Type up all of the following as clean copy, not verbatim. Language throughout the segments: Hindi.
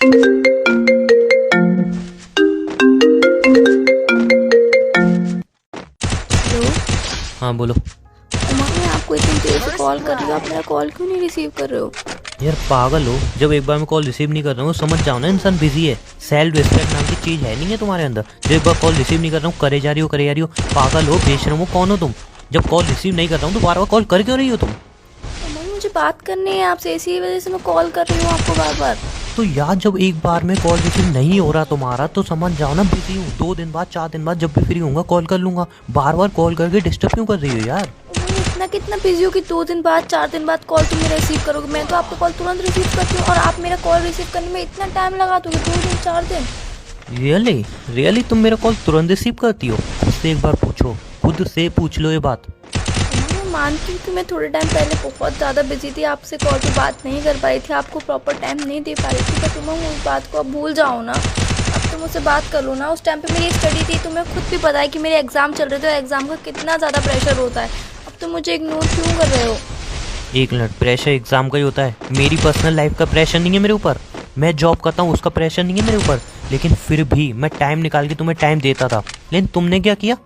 हेलो। हाँ बोलो। उमंग, मैं आपको इतनी देर से कॉल कर रही हूँ, आप मेरा कॉल क्यों नहीं रिसीव कर रहे हो? यार पागल हो, जब एक बार मैं कॉल रिसीव नहीं कर रहा हूँ समझ जाओ ना, इंसान बिजी है। सेल्फ रिस्पेक्ट नाम की चीज़ है नहीं है तुम्हारे अंदर। जब एक बार कॉल रिसीव नहीं कर रहा हूँ करे जा रही हो। पागल हो, बेशरम हो, कौन हो तुम? जब कॉल रिसीव नहीं कर रहा हूँ तो बार बार कॉल कर क्यों रही हो तुम? उमंग, मुझे बात करनी है आपसे, इसी वजह से मैं कॉल कर रही हूँ आपको बार बार। तो यार जब एक बार में कॉल रिसीव नहीं हो रहा तुम्हारा तो समझ जाओ ना बिजी हूँ। 2 दिन बाद 4 दिन बाद जब भी फ्री होऊंगा कॉल कर लूंगा। बार बार कॉल करके डिस्टर्ब क्यों कर रही हो यार? उमंग, इतना कितना बिजी हो कि 2 दिन बाद 4 दिन बाद कॉल तुम मेरा रिसीव करोगे? मैं तो आपका कॉल तुरंत रिसीव करती हूँ और आप मेरा कॉल रिसीव करने में इतना टाइम लगा दोगे? 2 दिन 4 दिन? रियली रियली तुम मेरा कॉल तुरंत रिसीव करती हो? खुद से एक बार पूछो, खुद से पूछ लो ये बात। मैं मानती हूँ कि मैं थोड़े टाइम पहले बहुत ज़्यादा बिजी थी, आपसे कॉल पे बात नहीं कर पाई थी, आपको प्रॉपर टाइम नहीं दे पा रही थी, पर तुम उस बात को अब भूल जाओ ना। अब तुम मुझसे बात कर लो ना। उस टाइम पे मेरी स्टडी थी, तुम्हें खुद भी पता है कि मेरे एग्ज़ाम चल रहे थे और एग्ज़ाम का कितना ज़्यादा प्रेशर होता है। अब तुम मुझे इग्नोर क्यों कर रहे हो? एक मिनट, प्रेशर एग्जाम का ही होता है? मेरी पर्सनल लाइफ का प्रेशर नहीं है मेरे ऊपर। मैं जॉब करता हूँ उसका प्रेशर नहीं है मेरे ऊपर। लेकिन फिर भी मैं टाइम निकाल के तुम्हें टाइम देता था। लेकिन तुमने क्या किया?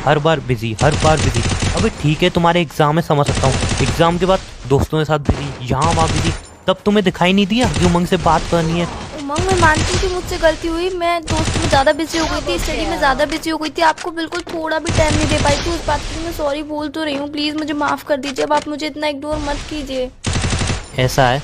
हर बार बिजी, हर बार बिजी। अबे ठीक है तुम्हारे एग्जाम है समझ सकता हूँ, एग्जाम के बाद दोस्तों के साथ बिजी, यहाँ वहाँ बिजी, तब तुम्हें दिखाई नहीं दिया कि उमंग से बात करनी है? उमंग, मैं मानती हूँ कि मुझसे गलती हुई, मैं दोस्त में ज़्यादा बिजी हो गई थी, स्टडी में ज़्यादा बिजी हो गई थी, आपको बिल्कुल थोड़ा भी टाइम नहीं दे पाई थी। उस बात के लिए मैं सॉरी बोल तो रही हूँ, प्लीज़ मुझे माफ़ कर दीजिए। अब आप मुझे इतना इग्नोर मत कीजिए। ऐसा है,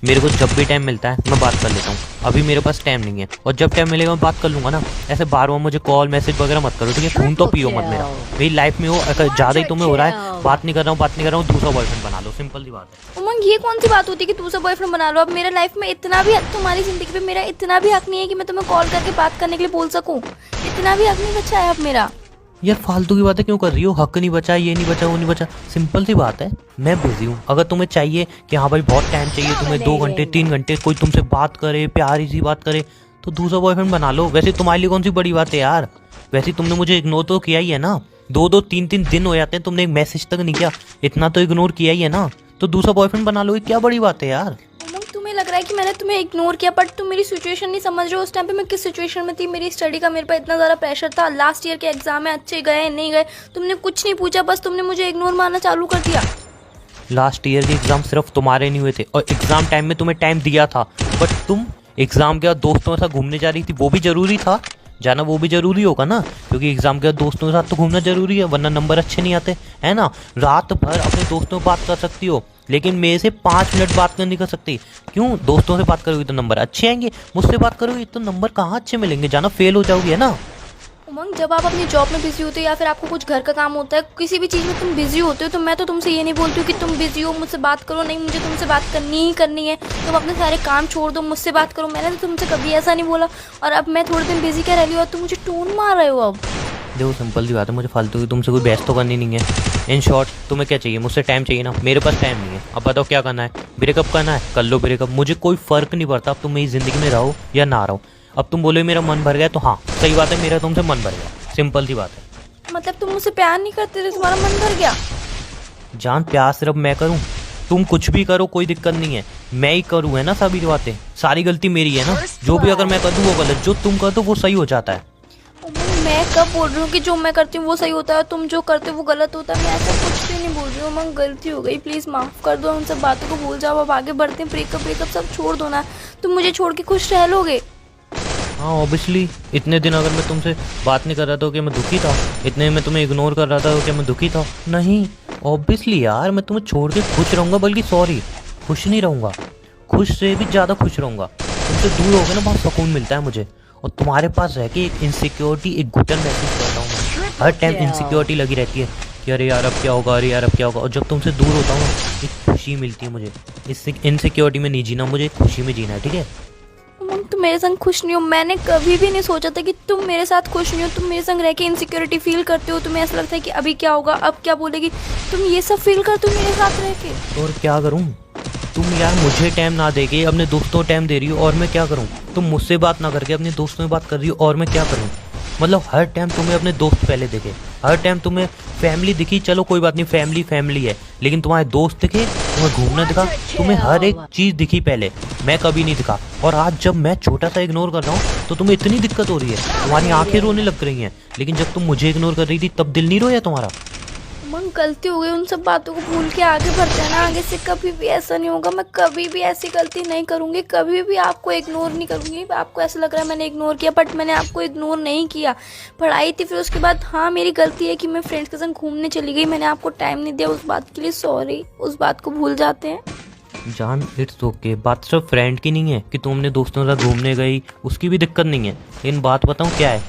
मेरे को जब भी टाइम मिलता है मैं बात कर लेता हूँ। अभी मेरे पास टाइम नहीं है और जब टाइम मिलेगा मैं बात कर लूँगा ना। ऐसे बार बार मुझे कॉल मैसेज वगैरह मत करो, ठीक है? खून तो पियो मत मेरा। मेरी लाइफ में हो, अगर ज़्यादा ही तुम्हें हो रहा है बात नहीं कर रहा हूँ, दूसरा बॉयफ्रेंड बना लो, सिंपल सी बात है। उमंग, ये कौन सी बात होती है कि दूसरा बॉयफ्रेंड बना लो? अब मेरा लाइफ में इतना भी हक, तुम्हारी ज़िंदगी में मेरा इतना भी हक नहीं है कि मैं तुम्हें कॉल करके बात करने के लिए बोल सकूँ। इतना भी हक नहीं बचा है अब मेरा। यार फालतू की बातें क्यों कर रही हो? हक नहीं बचा, ये नहीं बचा, वो नहीं बचा, सिंपल सी बात है। मैं बिजी हूँ। अगर तुम्हें चाहिए कि हाँ भाई बहुत टाइम चाहिए तुम्हें, 2 घंटे 3 घंटे कोई तुमसे बात करे, प्यारी सी बात करे, तो दूसरा बॉयफ्रेंड बना लो। वैसे तुम्हारे लिए कौन सी बड़ी बात है यार? वैसे तुमने मुझे इग्नोर तो किया ही है ना। 2-2 3-3 दिन हो जाते हैं तुमने एक मैसेज तक नहीं किया, इतना तो इग्नोर किया ही है ना। तो दूसरा बॉयफ्रेंड बना लो, ये क्या बड़ी बात है यार? उमंग, तुम्हें लग रहा है कि मैंने तुम्हें इग्नोर किया, बट तुम मेरी सिचुएशन नहीं समझ रहे हो। उस टाइम पे मैं किस सिचुएशन में थी, मेरी स्टडी का मेरे पर इतना ज़्यादा प्रेशर था, लास्ट ईयर के एग्जाम में अच्छे गए नहीं गए तुमने कुछ नहीं पूछा, बस तुमने मुझे इग्नोर मारना चालू कर दिया। लास्ट ईयर के एग्जाम सिर्फ तुम्हारे नहीं हुए थे और एग्जाम टाइम में तुम्हें टाइम दिया था, बट तुम एग्जाम के बाद दोस्तों के साथ घूमने जा रही थी। वो भी जरूरी था जाना, वो भी जरूरी होगा ना, क्योंकि एग्जाम के बाद दोस्तों के साथ तो घूमना जरूरी है, वरना नंबर अच्छे नहीं आते, है ना? रात भर अपने दोस्तों से बात कर सकती हो लेकिन मेरे से 5 मिनट बात नहीं कर सकती। क्यों? दोस्तों से बात करोगी तो नंबर अच्छे आएंगे, मुझसे बात करोगी तो नंबर कहाँ अच्छे मिलेंगे? जाना फेल हो जाओगी, है ना? उमंग, जब आप अपनी जॉब में बिजी होते हो या फिर आपको कुछ घर का काम होता है, किसी भी चीज़ में तुम बिजी होते हो, तो मैं तो तुमसे ये नहीं बोलती हूँ कि तुम बिजी हो मुझसे बात करो। नहीं, मुझे तुमसे बात करनी ही करनी है। तुम अपने सारे काम छोड़ दो, मुझसे बात करो। मैंने तो तुमसे कभी ऐसा नहीं बोला। और अब मैं थोड़े दिन बिजी क्या रह रही हूँ और तुम मुझे टोन मार रहे हो अब। देखो सिंपल सी बात है, मुझे फालतू की तुमसे कोई बहस तो करनी नहीं है। इन शॉर्ट तुम्हें क्या चाहिए? मुझसे टाइम चाहिए ना, मेरे पास टाइम नहीं है। अब बताओ क्या करना है? ब्रेकअप करना है, कर लो ब्रेकअप, मुझे कोई फ़र्क नहीं पड़ता अब तुम मेरी ज़िंदगी में रहो या ना रहो। अब तुम बोले मेरा मन भर गया तो हाँ सही बात है, मेरा तुमसे मन भर गया, सिंपल सी बात है। मतलब तुम मुझसे प्यार नहीं करते थे, तुम्हारा मन भर गया? जान, प्यार सिर्फ मैं करूँ? तुम कुछ भी करो कोई दिक्कत नहीं है, मैं ही करूँ, है ना? सभी बातें, सारी गलती मेरी है ना। जो भी अगर मैं कर दूँ वो गलत, जो तुम कर दो वो सही हो जाता है। मैं कब बोल रही हूँ कि जो मैं करती हूँ वो सही होता है, तुम जो करते हो वो गलत होता है? मैं ऐसा कुछ भी नहीं बोल रही हूँ। उमंग, गलती हो गई, प्लीज़ माफ़ कर दो, उन सब बातों को भूल जाओ। अब आगे बढ़ते हैं, ब्रेकअप सब छोड़ दो ना। तुम मुझे छोड़ के खुश रह लोगे? हाँ ऑब्वियसली, इतने दिन अगर मैं तुमसे बात नहीं कर रहा था कि मैं दुखी था? इतने मैं तुम्हें इग्नोर कर रहा था कि मैं दुखी था? नहीं, ऑब्वियसली यार मैं तुम्हें छोड़ के खुश रहूँगा, बल्कि सॉरी खुश नहीं रहूँगा, खुश से भी ज़्यादा खुश रहूँगा। तुमसे दूर हो गए ना बहुत सुकून मिलता है मुझे। और तुम्हारे पास रह के एक इनसिक्योरिटी, एक घुटन महसूस करता हूँ मैं। हर टाइम इनसिक्योरिटी लगी रहती है कि अरे यार अब क्या होगा, अरे यार अब क्या होगा। और जब तुमसे दूर होता हूँ एक खुशी मिलती है मुझे। इस इनसिक्योरिटी में नहीं जीना, मुझे खुशी में जीना है, ठीक है? तुम मेरे संग खुश नहीं हो। मैंने कभी भी नहीं सोचा था कि तुम मेरे साथ खुश नहीं हो। तुम मेरे संग रह के इनसिक्योरिटी फील करते हो, तुम्हें ऐसा लगता है कि अभी क्या होगा, अब क्या बोलेगी, तुम ये सब फील करते हो मेरे साथ रह के। और क्या करूँ? तुम यार मुझे टाइम ना देके अपने दोस्तों को टाइम दे रही हो और मैं क्या करूँ? तुम मुझसे बात ना करके अपने दोस्तों से बात कर रही हो और मैं क्या करूँ? मतलब हर टाइम तुम्हें अपने दोस्त पहले देखे, हर टाइम तुम्हें फैमिली दिखी, चलो कोई बात नहीं, फैमिली फैमिली है, लेकिन तुम्हारे दोस्त दिखे, तुम्हें घूमना दिखा, तुम्हें हर एक चीज़ दिखी पहले, मैं कभी नहीं दिखा। और आज जब मैं छोटा सा इग्नोर कर रहा हूँ तो तुम्हें इतनी दिक्कत हो रही है, तुम्हारी आंखें रोने लग रही हैं, लेकिन जब तुम मुझे इग्नोर कर रही थी तब दिल नहीं रोया तुम्हारा? उमंग गलती हो गई, उन सब बातों को भूल के आगे बढ़ते हैं ना। आगे से कभी भी ऐसा नहीं होगा, मैं कभी भी ऐसी गलती नहीं करूँगी, कभी भी आपको इग्नोर नहीं करूँगी। आपको ऐसा लग रहा है मैंने इग्नोर किया, बट मैंने आपको इग्नोर नहीं किया। पढ़ाई थी, फिर उसके बाद हाँ मेरी गलती है कि मैं फ्रेंड्स के संग घूमने चली गई, मैंने आपको टाइम नहीं दिया, उस बात के लिए सॉरी। उस बात को भूल जाते हैं। जान इट्स ओके, बात सिर्फ फ्रेंड की नहीं है कि तुम अपने दोस्तों के साथ घूमने गई, उसकी भी दिक्कत नहीं है, लेकिन बात बताऊँ क्या है,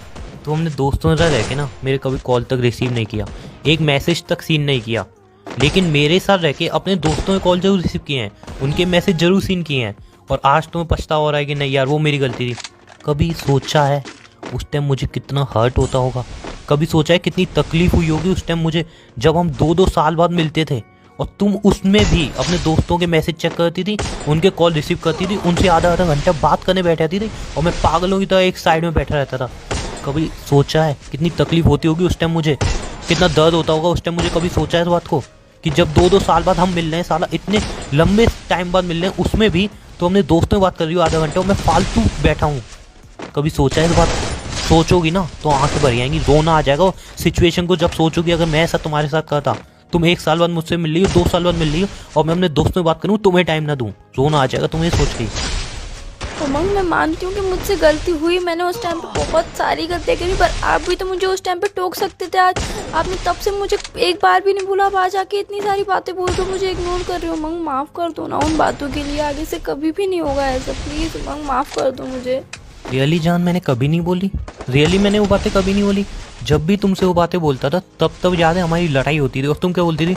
तुम अपने दोस्तों के साथ रह के ना मेरे कभी कॉल तक रिसीव नहीं किया, एक मैसेज तक सीन नहीं किया, लेकिन मेरे साथ रह के अपने दोस्तों के कॉल जरूर रिसीव किए हैं, उनके मैसेज जरूर सीन किए हैं, और आज तुम्हें पछतावा हो रहा है कि नहीं यार वो मेरी गलती थी। कभी सोचा है उस टाइम मुझे कितना हर्ट होता होगा? कभी सोचा है कितनी तकलीफ हुई होगी उस टाइम मुझे, जब हम 2-2 साल बाद मिलते थे और तुम उसमें भी अपने दोस्तों के मैसेज चेक करती थी, उनके कॉल रिसीव करती थी, उनसे आधा आधा घंटा बात करने बैठ जाती थी, और मैं पागलों की तरह एक साइड में बैठा रहता था। कभी सोचा है कितनी तकलीफ होती होगी उस टाइम मुझे, कितना दर्द होता होगा उस टाइम मुझे? कभी सोचा है इस बात को कि जब 2-2 साल बाद हम मिल रहे हैं, साला इतने लंबे टाइम बाद मिल रहे हैं, उसमें भी तो हमने दोस्तों में बात कर रही हो आधा घंटा और मैं फालतू बैठा हूँ? कभी सोचा है इस बात? सोचोगी ना तो आंखें भर आएंगी, रोना आ जाएगा सिचुएशन को जब सोचोगी। अगर मैं ऐसा तुम्हारे साथ करता, तुम 1 साल बाद मुझसे मिल रही हो, 2 साल बाद मिल रही हो, और मैं अपने दोस्तों में बात करूँ, तुम्हें टाइम ना दूँ, रोना आ जाएगा तुम्हें सोच के। उमंग मैं मानती हूँ कि मुझसे गलती हुई, मैंने उस टाइम पे बहुत सारी गलतियाँ करी, पर आप भी तो मुझे उस टाइम पे टोक सकते थे। आज आपने तब से मुझे एक बार भी नहीं बोला, अब आज आके इतनी सारी बातें बोल दो, मुझे इग्नोर कर रहे हो। उमंग माफ़ कर दो ना उन बातों के लिए, आगे से कभी भी नहीं होगा ऐसा, प्लीज़ उमंग माफ़ कर दो मुझे। रियली जान मैंने कभी नहीं बोली, रियली मैंने वो बातें कभी नहीं बोली। जब भी तुमसे वो बातें बोलता था तब याद है हमारी लड़ाई होती थी, और तुम क्या बोलती थी?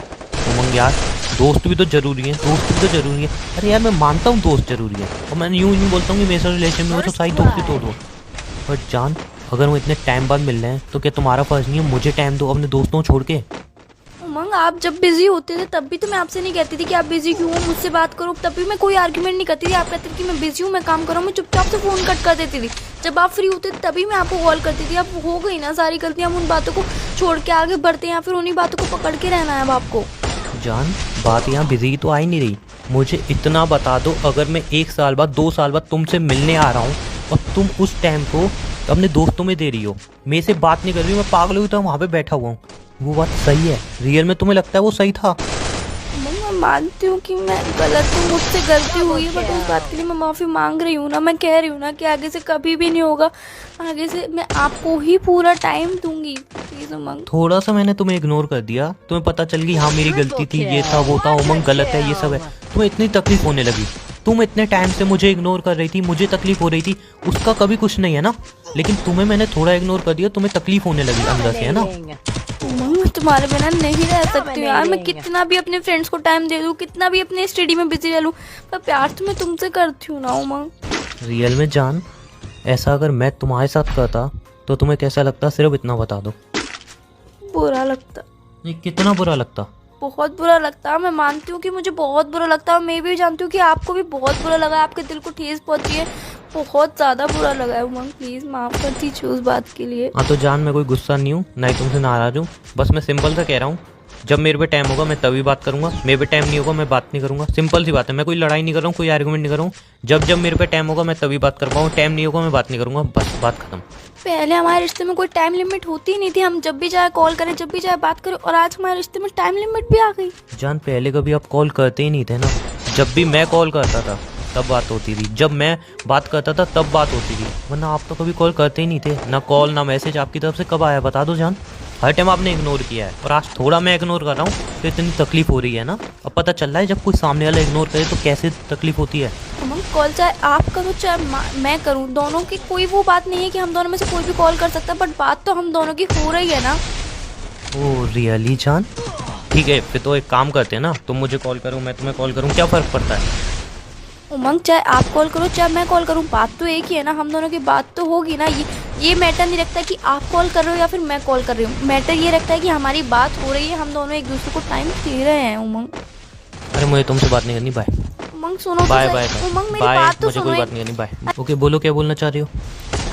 उमंग यार दोस्त भी तो जरूरी है, दोस्त भी तो जरूरी है। अरे यार मैं मानता हूँ दोस्त जरूरी है, और मैं यूँ नहीं बोलता हूँ कि मेरे साथ रिलेशन में हो तो सारी दोस्ती तोड़ दो, बट जान अगर वो इतने टाइम बाद मिल रहे हैं तो क्या तुम्हारा फर्ज नहीं है मुझे टाइम दो अपने दोस्तों को छोड़ के? उमंग आप जब बिजी होते थे तब भी तो मैं आपसे नहीं कहती थी कि आप बिजी क्यों हो, मुझसे बात करो, तब भी मैं कोई आर्ग्यूमेंट नहीं करती थी। आप कहते थे कि मैं बिजी हूँ, मैं काम कर रहा हूँ, मैं चुपचाप से फ़ोन कट कर देती थी। जब आप फ्री होते थे तभी मैं आपको कॉल करती थी। अब हो गई ना सारी गलतियाँ, हम उन बातों को छोड़ के आगे बढ़ते हैं या फिर उन्हीं बातों को पकड़ के रहना है अब आपको? जान बात यहाँ बिजी तो आ ही नहीं रही, मुझे इतना बता दो, अगर मैं 1 साल बाद 2 साल बाद तुमसे मिलने आ रहा हूँ और तुम उस टाइम को अपने दोस्तों में दे रही हो, मेरे से बात नहीं कर रही हो, मैं पागल हुई तो वहाँ पे बैठा हुआ हूँ, वो बात सही है? रियल में तुम्हें लगता है वो सही था? मैं मानती हूँ कि मैं गलत हूँ, मुझसे गलती हुई है, बट उस बात के लिए मैं माफ़ी मांग रही हूँ ना। मैं कह रही हूँ ना कि आगे से कभी भी नहीं होगा, आगे से मैं आपको ही पूरा टाइम दूंगी, प्लीज उमंग। थोड़ा सा मैंने तुम्हें इग्नोर कर दिया, तुम्हें पता चल गई हाँ मेरी गलती थी, ये था वो था, उमंग गलत है, ये सब है, तुम्हें इतनी तकलीफ होने लगी। तुम इतने टाइम से मुझे इग्नोर कर रही थी, मुझे तकलीफ हो रही थी, उसका कभी कुछ नहीं है ना, लेकिन तुम्हें मैंने थोड़ा इग्नोर कर दिया, तुम्हें तकलीफ होने लगी अंदर से, है ना? उमंग मैं तुम्हारे बिना नहीं रह सकती हूँ यार, मैं कितना भी अपने फ्रेंड्स को टाइम दे दूँ, कितना भी अपने स्टडी में बिजी रह लूँ, पर प्यार तो मैं तुमसे करती हूँ ना उमंग। रियल में जान ऐसा अगर मैं तुम्हारे साथ करता तो तुम्हें कैसा लगता, सिर्फ इतना बता दो। बुरा लगता। ये कितना बुरा लगता? बहुत बुरा लगता। मैं मानती हूँ कि मुझे बहुत बुरा लगता है, मैं भी जानती हूँ कि आपको भी बहुत बुरा लगा, आपके दिल को ठेस पहुंची है, बहुत ज़्यादा बुरा लगा है उमंग। प्लीज़ माफ़ कर दीजिए उस बात के लिए। हाँ तो जान मैं कोई गुस्सा नहीं हूँ, ना ही तुमसे नाराज़ हूँ, बस मैं सिंपल सा कह रहा हूँ, जब मेरे पे टाइम होगा मैं तभी बात करूंगा, मेरे पे टाइम नहीं होगा मैं बात नहीं करूंगा, सिंपल सी बात है। मैं कोई लड़ाई नहीं कर रहा हूँ, कोई आर्गुमेंट नहीं कर रहा हूँ, जब मेरे पे टाइम होगा मैं तभी बात कर पाऊँ, टाइम नहीं होगा मैं बात नहीं करूँगा, बस बात खत्म। पहले हमारे रिश्ते में कोई टाइम लिमिट होती ही नहीं थी, हम जब भी चाहे कॉल करें, जब भी चाहे बात करें, और आज हमारे रिश्ते में टाइम लिमिट भी आ गई। जान पहले कभी आप कॉल करते ही नहीं थे ना, जब भी मैं कॉल करता था तब बात होती थी, जब मैं बात करता था तब बात होती थी, वरना आप तो कभी कॉल करते ही नहीं थे, ना कॉल ना मैसेज आपकी तरफ से कब आया बता दो जान? हर टाइम आपने इग्नोर किया है, और आज थोड़ा मैं इग्नोर कर रहा हूँ तो इतनी तकलीफ हो रही है ना। अब पता चल रहा है जब कोई सामने वाला इग्नोर करे तो कैसे तकलीफ होती है। हम कॉल चाहे आप करो चाहे मैं करूँ, दोनों की कोई वो बात नहीं है कि हम दोनों में से कोई भी कॉल कर सकता है, बट बात तो हम दोनों की हो रही है ना। ओह रियली जान, ठीक है फिर तो एक काम करते हैं ना, तुम मुझे कॉल करो मैं तुम्हें कॉल करूँ, क्या फ़र्क पड़ता है? उमंग चाहे आप कॉल करो चाहे मैं कॉल करूँ, बात तो एक ही है ना, हम दोनों की बात तो होगी ना। ये मैटर नहीं रखता कि आप कॉल कर रहे हो या फिर मैं कॉल कर रही हूँ, मैटर ये रखता है कि हमारी बात हो रही है, हम दोनों एक दूसरे को टाइम दे रहे हैं। उमंग अरे मुझे तुमसे बात नहीं करनी, बाय। उमंग सुनो, बाय बाय उमंग मेरी बाय, बात तो मुझे सुनो। कोई बात नहीं करनी, बाय। ओके बोलो क्या बोलना चाह रही हो?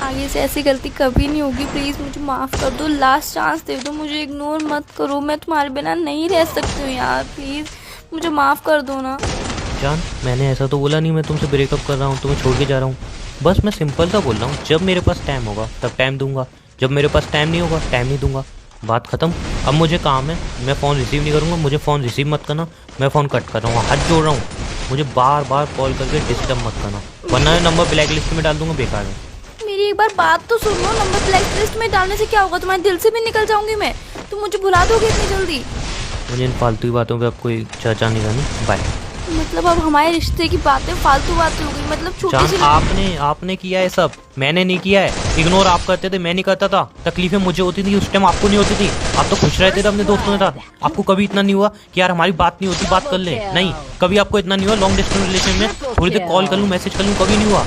आगे से ऐसी गलती कभी नहीं होगी। प्लीज़ मुझे माफ़ कर दो, लास्ट चांस दे दो, मुझे इग्नोर मत करो। मैं तुम्हारे बिना नहीं रह सकती हूँ यार, प्लीज़ मुझे माफ़ कर दो ना। जान, मैंने ऐसा तो बोला नहीं मैं तुमसे ब्रेकअप कर रहा हूँ, तुम्हें छोड़ के जा रहा हूँ। बस मैं सिंपल सा बोल रहा हूँ, जब मेरे पास टाइम होगा तब टाइम दूंगा, जब मेरे पास टाइम नहीं होगा टाइम नहीं दूंगा। बात ख़त्म। अब मुझे काम है, मैं फ़ोन रिसीव नहीं करूँगा, मुझे फ़ोन रिसीव मत करना, मैं फ़ोन कट कर रहा हूँ, हाथ जोड़ रहा हूँ। मुझे बार बार कॉल करके डिस्टर्ब मत करना, वरना नंबर ब्लैक लिस्ट में डाल दूंगा, बेकार है। मेरी एक बार बात तो सुन लो, नंबर ब्लैक लिस्ट में डालने से क्या होगा? तुम्हारे दिल से भी निकल जाऊंगी मैं। तुम मुझे भुला दोगे इतनी जल्दी? मुझे इन फालतू की बातों पे अब कोई चर्चा नहीं करनी। बाय। मतलब अब हमारे रिश्ते की बातें फालतू बातें हो गई? मतलब छोटी जान, सी आपने किया है सब, मैंने नहीं किया है। इग्नोर आप करते थे, मैं नहीं करता था। तकलीफें मुझे होती थी उस टाइम, आपको नहीं होती थी। आप तो खुश रहते थे अपने दोस्तों के साथ। आपको कभी इतना नहीं हुआ कि यार हमारी बात नहीं होती, बात कर ले? नहीं, कभी आपको इतना नहीं हुआ लॉन्ग डिस्टेंस रिलेशन में थोड़ी देर कॉल कर लूँ, मैसेज कर लूँ, कभी नहीं हुआ।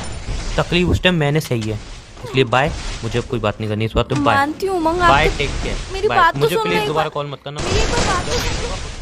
तकलीफ उस टाइम मैंने सही है, इसलिए बाय। मुझे अब कोई बात नहीं करनी इस बात पे। बाय मानती हूँ उमंग, बाय, आप टेक केयर। मेरी बात तो मुझे सुन लो प्लीज एक दोबारा बार। कॉल मत करना। मेरी एक बार बात तो सुन लो।